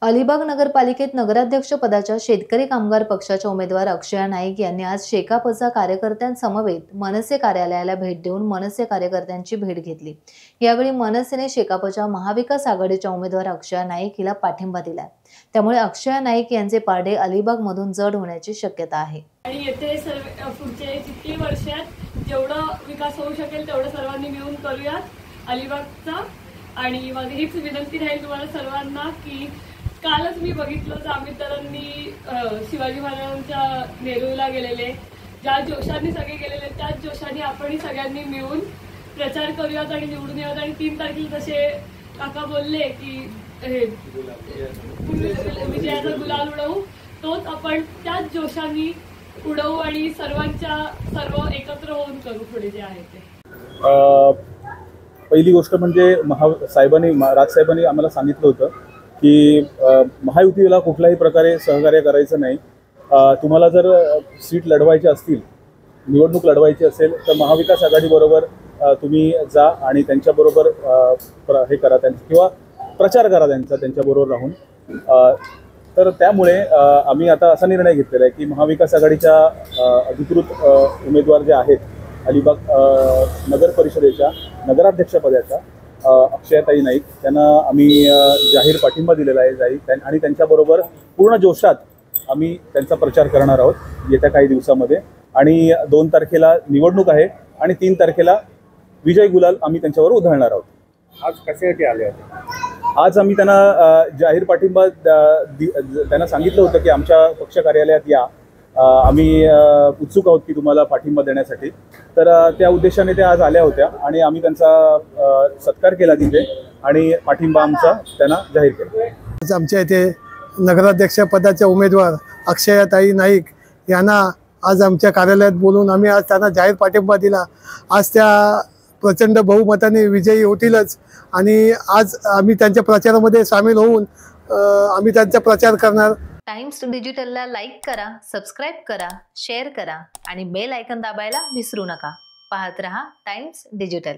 अलिबाग नगरपालिकेत नगराध्यक्ष पदाच्या शेतकरी कामगार पक्षाच्या उमेदवार अक्षया नाईक यांनी आज शेकापचा कार्यकर्त्यांसमवेत मनसे कार्यालयाला भेट देऊन मनसे कार्यकर्त्यांची भेट घेतली। यावेळी मनसेने शेकापच्या महाविकास आघाडीच्या उमेदवार अक्षया नाईक हिला पाठिंबा दिलाय। त्यामुळे अक्षया नाईक यांचे पारडे अलिबाग मधून जड होण्याची शक्यता आहे। आणि येथे सर्व पुढचे जितकी वर्षात जेवढा विकास होऊ शकेल तेवढं सर्वांनी मिळून करूयात अलिबागचा। आणि माझी हीच विनंती राहील तुम्हाला सर्वांना की कालच मी बघितलं जामीदारांनी शिवाजी महाराजांच्या नेरूळला गेलेले, ज्या जोशाने सगळे गेलेले त्याच जोशाने आपणही सगळ्यांनी मिळून प्रचार करूयात आणि निवडून यावं। आणि 3 तारखेला जसे काका बोलले की विजयाचा गुलाल उडवू, तोच आपण त्याच जोशाने उडवू आणि सर्व एकत्र होऊन करू पुढे जे आहे ते। पहिली गोष्ट म्हणजे राजसाहेबांनी आम्हाला सांगितलं होतं की महायुतीला कुठल्याही प्रकारे सहकार्य करायचं नाही। तुम्हाला जर सीट लढवायची असतील, निवडणूक लढवायची असेल तर महाविकास आघाडीबरोबर तुम्ही जा आणि त्यांच्याबरोबर हे करा किंवा प्रचार करा त्यांच्याबरोबर राहून। तर त्यामुळे आम्ही आता असा निर्णय घेतलेला आहे की महाविकास आघाडीच्या अधिकृत उमेदवार जे आहेत अलिबाग नगर परिषदेच्या नगराध्यक्षपदाच्या अक्षयाताई नाईक त्यांना आम्ही जाहीर पाठिंबा दिलेला आहे आणि त्यांच्याबरोबर पूर्ण जोशात आम्ही त्यांचा प्रचार करणार आहोत येत्या काही दिवसामध्ये। आणि 2 तारखेला निवडणूक आहे आणि 3 तारखेला विजय गुलाल आम्ही त्यांच्यावर उधळणार आहोत। आज कशासाठी आले होते? आज आम्ही त्यांना जाहीर पाठिंबा त्यांना सांगितलं होतं की आमच्या पक्ष कार्यालयात या, आम्ही उत्सुक आहोत की तुम्हाला पाठिंबा देण्यासाठी। तर त्या उद्देशाने त्या आज आल्या होत्या आणि आम्ही त्यांचा सत्कार केला तिथे आणि पाठिंबा आमचा त्यांना जाहीर केला। आज आमच्या इथे नगराध्यक्ष पदाच्या उमेदवार अक्षयाताई नाईक यांना आज आमच्या कार्यालयात बोलून आम्ही आज त्यांना जाहीर पाठिंबा दिला। आज त्या प्रचंड बहुमताने विजयी होतीलच आणि आज आम्ही त्यांच्या प्रचारामध्ये सामील होऊन आम्ही त्यांचा प्रचार करणार। टाइम्स डिजिटलला लाईक करा, सबस्क्राइब करा, शेअर करा आणि बेल आयकॉन दाबायला विसरू नका। पाहत रहा टाइम्स डिजिटल।